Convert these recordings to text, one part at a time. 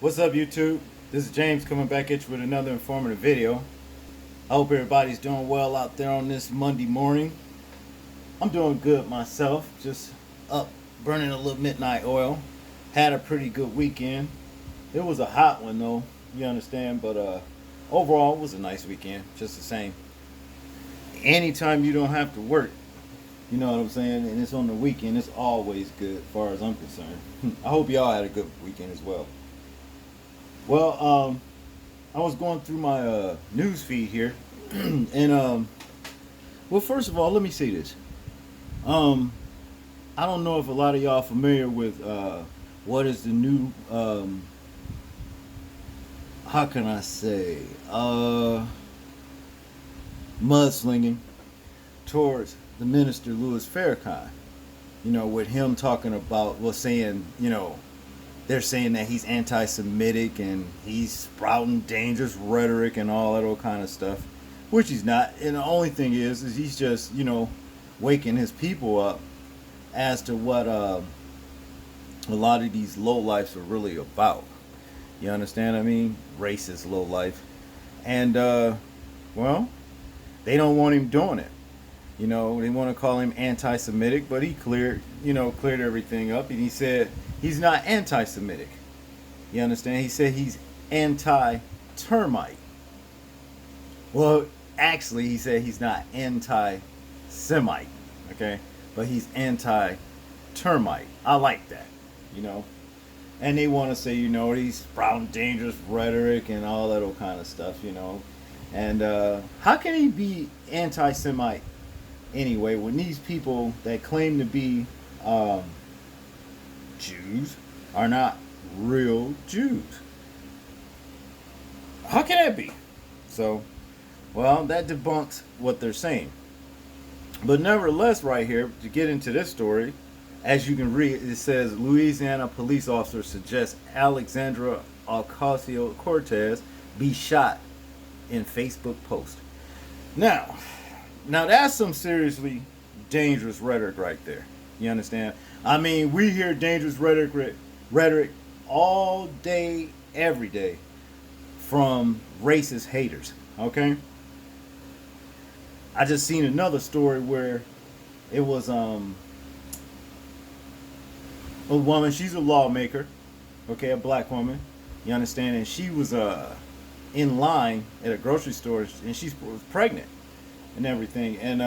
What's up, YouTube? This is James coming back at you with another informative video. I hope everybody's doing well out there on this Monday morning. I'm doing good myself, just up burning a little midnight oil. Had a pretty good weekend. It was a hot one though, you understand, but overall it was a nice weekend, just the same. Anytime you don't have to work, you know what I'm saying, and it's on the weekend, it's always good as far as I'm concerned. I hope y'all had a good weekend as well. Well, I was going through my news feed here, and well, first of all, let me say this. I don't know if a lot of y'all familiar with what is the new how can I say mudslinging towards the minister Louis Farrakhan. You know, with him talking about, well, saying, you know, they're saying that he's anti-Semitic and he's sprouting dangerous rhetoric and all that old kind of stuff, which he's not. And the only thing is he's just, you know, waking his people up as to what a lot of these lowlifes are really about. You understand what I mean? Racist lowlife. And, well, they don't want him doing it. You know, they want to call him anti-Semitic, but he cleared everything up, and he said he's not anti-Semitic. You understand? He said he's anti-termite. Well, actually, he said he's not anti-Semite, okay? But he's anti-termite. I like that, you know? And they want to say, you know, he's sprouting dangerous rhetoric and all that old kind of stuff, you know? And how can he be anti-Semite anyway when these people that claim to be Jews are not real Jews? How can that be? So, well, that debunks what they're saying. But nevertheless, right here, to get into this story, as you can read, it says Louisiana police officer suggests Alexandria O Cortez be shot in Facebook post. Now that's some seriously dangerous rhetoric right there. You understand? I mean, we hear dangerous rhetoric all day, every day from racist haters. Okay? I just seen another story where it was a woman, she's a lawmaker, okay, a black woman, you understand, and she was in line at a grocery store, and she was pregnant and everything, and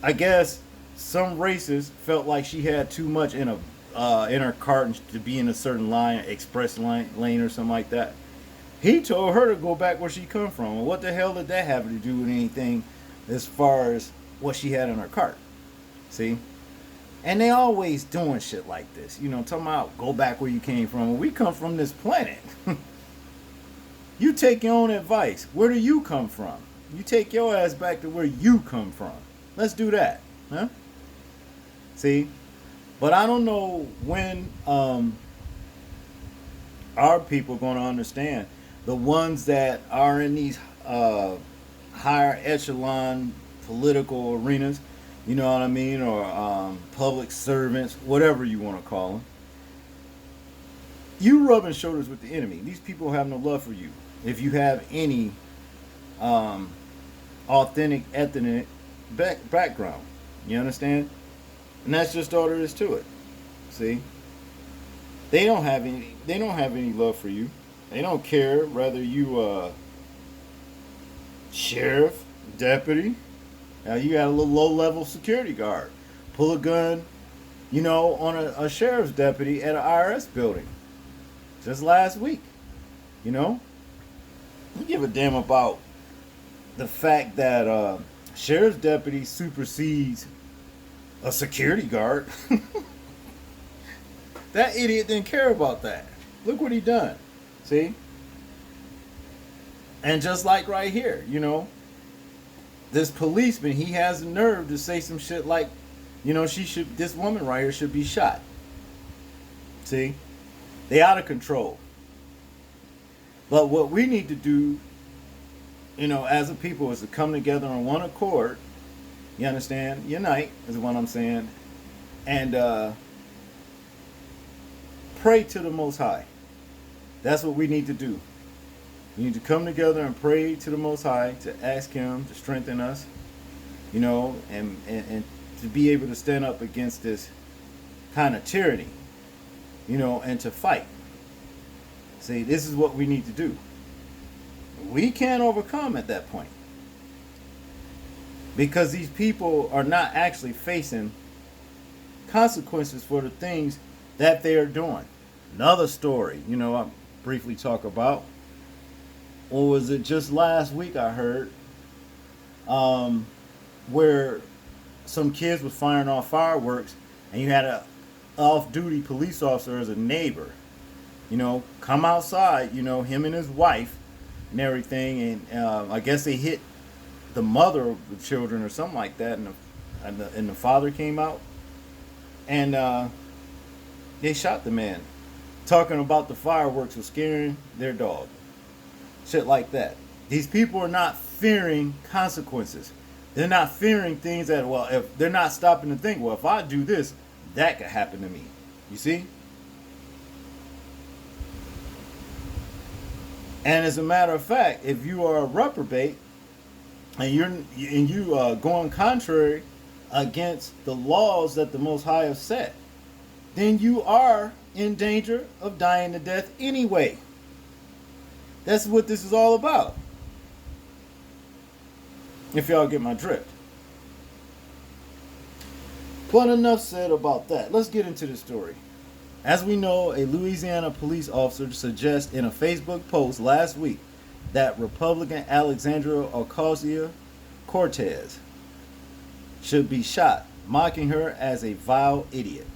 I guess some racists felt like she had too much in her cart to be in a certain line, express lane or something like that. He told her to go back where she come from. And what the hell did that have to do with anything as far as what she had in her cart? See? And they always doing shit like this. You know, talking about go back where you came from. We come from this planet. You take your own advice. Where do you come from? You take your ass back to where you come from. Let's do that. Huh? See? But I don't know when our people going to understand. The ones that are in these higher echelon political arenas, you know what I mean, or public servants, whatever you want to call them. You rubbing shoulders with the enemy. These people have no love for you. If you have any authentic ethnic background, you understand, and that's just all there is to it. See, they don't have any love for you. They don't care whether you sheriff, deputy. Now you got a little low-level security guard pull a gun, you know, on a sheriff's deputy at an IRS building just last week. You know, you give a damn about the fact that sheriff's deputy supersedes a security guard. That idiot didn't care about that. Look what he done. See? And just like right here, you know, this policeman, he has the nerve to say some shit like, you know, this woman right here should be shot. See? They out of control. But what we need to do, you know, as a people is to come together on one accord. You understand? Unite is what I'm saying. And pray to the Most High. That's what we need to do. We need to come together and pray to the Most High to ask Him to strengthen us, and to be able to stand up against this kind of tyranny, and to fight. See, this is what we need to do. We can't overcome at that point because these people are not actually facing consequences for the things that they are doing. Another story, I briefly talk about, or was it just last week I heard, where some kids were firing off fireworks, and you had a off-duty police officer as a neighbor, come outside, him and his wife and everything, and I guess they hit the mother of the children or something like that, and the father came out, and they shot the man, talking about the fireworks was scaring their dog. Shit like that. These people are not fearing consequences. They're not fearing things that, well, if they're not stopping to think, well, if I do this, that could happen to me. You see? And as a matter of fact, if you are a reprobate and you are going contrary against the laws that the Most High have set, then you are in danger of dying to death anyway. That's what this is all about. If y'all get my drift. But enough said about that. Let's get into the story. As we know, a Louisiana police officer suggested in a Facebook post last week that Republican Alexandria O Cortez should be shot, mocking her as a vile idiot.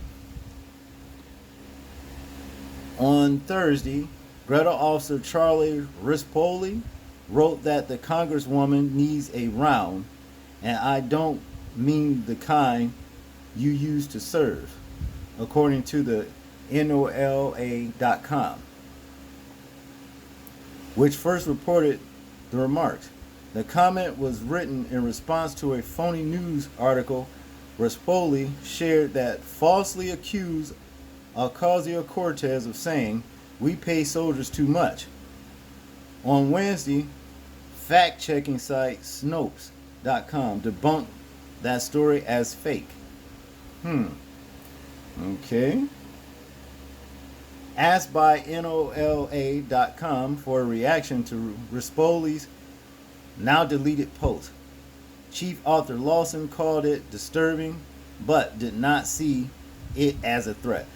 On Thursday, Greta officer Charlie Rispoli wrote that the Congresswoman needs a round, and I don't mean the kind you use to serve, according to the NOLA.com, which first reported the remarks. The comment was written in response to a phony news article Rispoli shared that falsely accused Ocasio-Cortez of saying, "We pay soldiers too much." On Wednesday, fact-checking site Snopes.com debunked that story as fake. Okay. Asked by NOLA.com for a reaction to Rispoli's now deleted post, chief author Lawson called it disturbing, but did not see it as a threat.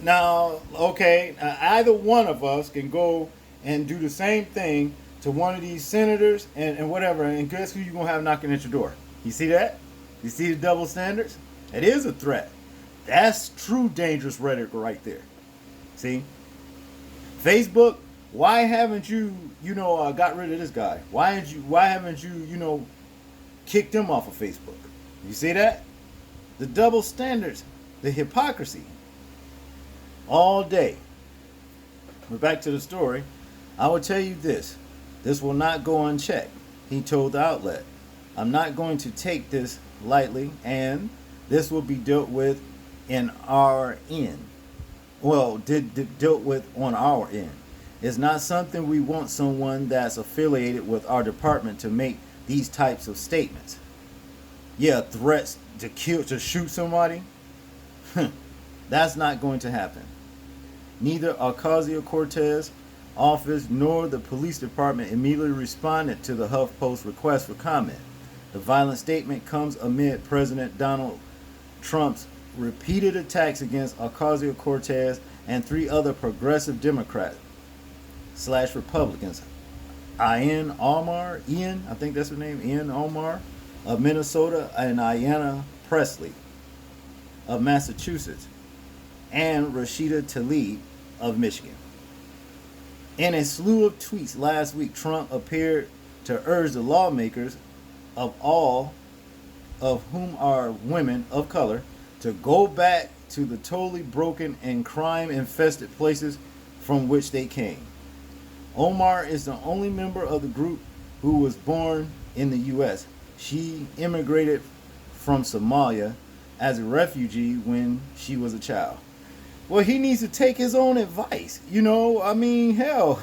Now, okay, either one of us can go and do the same thing to one of these senators and whatever, and guess who you're going to have knocking at your door? You see that? You see the double standards? It is a threat. That's true dangerous rhetoric right there. See? Facebook, why haven't you, got rid of this guy? Why haven't you, kicked him off of Facebook? You see that? The double standards, the hypocrisy. All day. But back to the story. I will tell you this. This will not go unchecked, he told the outlet. I'm not going to take this lightly, and this will be dealt with in our end. Well, dealt with on our end. It's not something we want someone that's affiliated with our department to make these types of statements. Yeah, threats to kill, to shoot somebody. That's not going to happen. Neither Ocasio-Cortez office nor the police department immediately responded to the HuffPost request for comment. The violent statement comes amid President Donald Trump's repeated attacks against Ocasio-Cortez and three other progressive Democrats/Republicans. Ian Omar, I think that's her name, Ian Omar of Minnesota, and Ayanna Pressley of Massachusetts, and Rashida Tlaib of Michigan. In a slew of tweets last week, Trump appeared to urge the lawmakers, of all of whom are women of color, to go back to the totally broken and crime-infested places from which they came. Omar is the only member of the group who was born in the U.S. She immigrated from Somalia as a refugee when she was a child. Well, he needs to take his own advice. I mean, hell,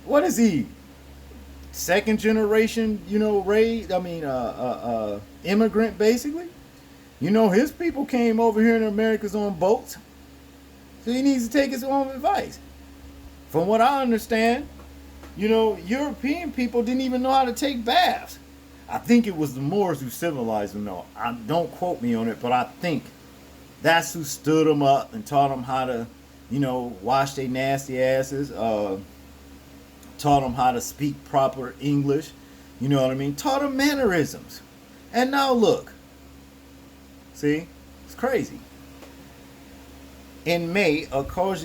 what is he? Second generation, immigrant, basically. His people came over here in America's on boats. So he needs to take his own advice. From what I understand, European people didn't even know how to take baths. I think it was the Moors who civilized them, though. Don't quote me on it, but I think that's who stood them up and taught them how to, wash their nasty asses. Taught them how to speak proper English. You know what I mean? Taught them mannerisms. And now look. See? It's crazy. In May, Cortez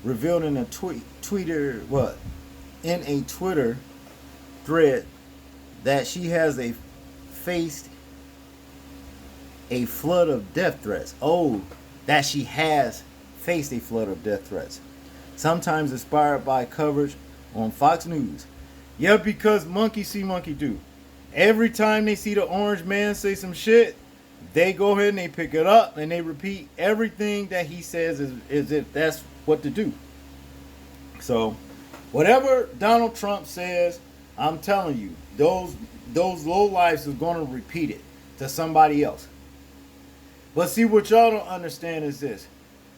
revealed in a Twitter thread that she has faced a flood of death threats. Oh, that she has faced a flood of death threats. Sometimes inspired by coverage on Fox News. Yeah, because monkey see, monkey do. Every time they see the orange man say some shit, they go ahead and they pick it up and they repeat everything that he says as if that's what to do. So, whatever Donald Trump says, I'm telling you, those lowlifes are going to repeat it to somebody else. But see, what y'all don't understand is this.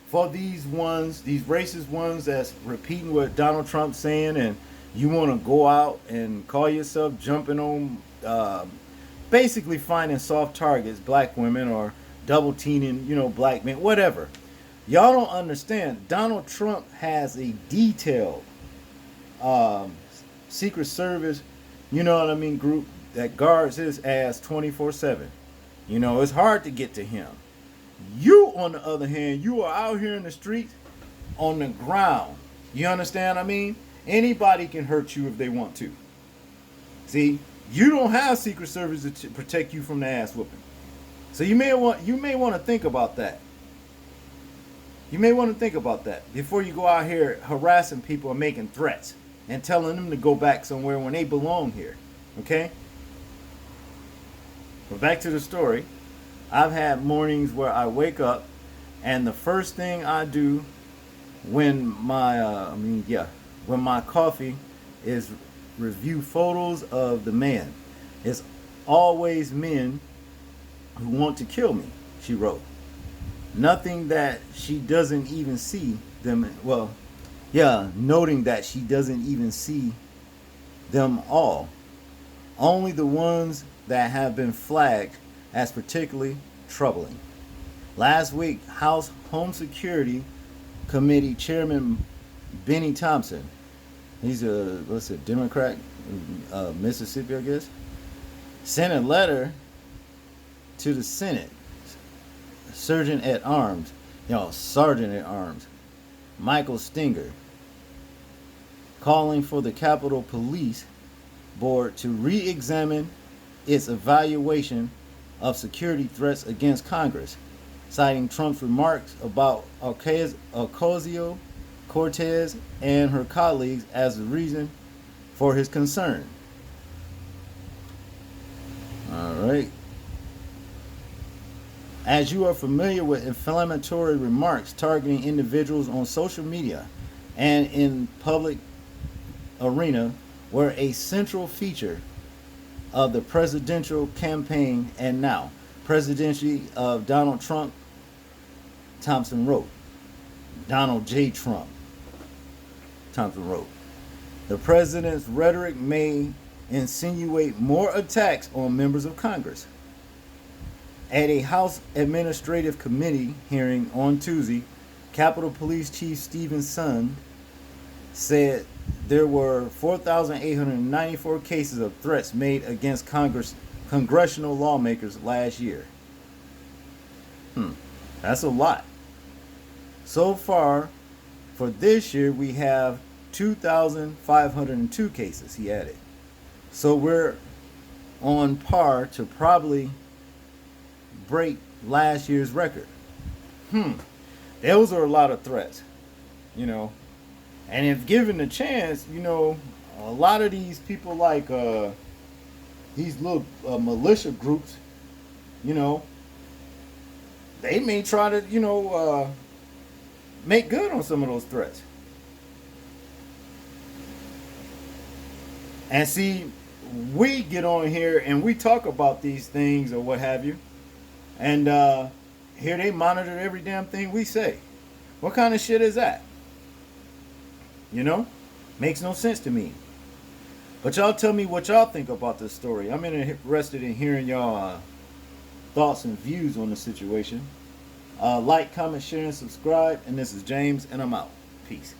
For these racist ones that's repeating what Donald Trump's saying, and you want to go out and call yourself jumping on, basically finding soft targets, black women, or double teaming, black men, whatever. Y'all don't understand. Donald Trump has a detailed Secret Service, group that guards his ass 24/7. It's hard to get to him. You, on the other hand, you are out here in the streets on the ground. You understand what I mean? Anybody can hurt you if they want to. See, you don't have Secret Service to protect you from the ass whooping. So you may want to think about that. You may want to think about that before you go out here harassing people and making threats and telling them to go back somewhere when they belong here. Okay? But back to the story. I've had mornings where I wake up and the first thing I do when my coffee is review photos of the man. It's always men who want to kill me, she wrote. Nothing that she doesn't even see them, noting that she doesn't even see them all. Only the ones that have been flagged as particularly troubling. Last week, House Home Security Committee Chairman Benny Thompson, he's a Democrat, Mississippi, I guess, sent a letter to the Senate Sergeant at Arms Michael Stenger, calling for the Capitol Police Board to re-examine its evaluation of security threats against Congress, citing Trump's remarks about Cortez and her colleagues as the reason for his concern. All right. As you are familiar with inflammatory remarks targeting individuals on social media and in public arena were a central feature of the presidential campaign and now presidency of Donald Trump, Thompson wrote. Donald J. Trump, Thompson wrote. The president's rhetoric may insinuate more attacks on members of Congress. At a House Administrative Committee hearing on Tuesday, Capitol Police Chief Stephen Sund said there were 4,894 cases of threats made against congressional lawmakers last year. That's a lot. So far, for this year, we have 2,502 cases, he added. So we're on par to probably break last year's record. Those are a lot of threats, And if given a chance, a lot of these people like these little militia groups, they may try to, make good on some of those threats. And see, we get on here and we talk about these things or what have you, and here they monitor every damn thing we say. What kind of shit is that? You know? Makes no sense to me. But y'all tell me what y'all think about this story. I'm interested in hearing y'all thoughts and views on the situation. Like, comment, share, and subscribe. And this is James, and I'm out. Peace.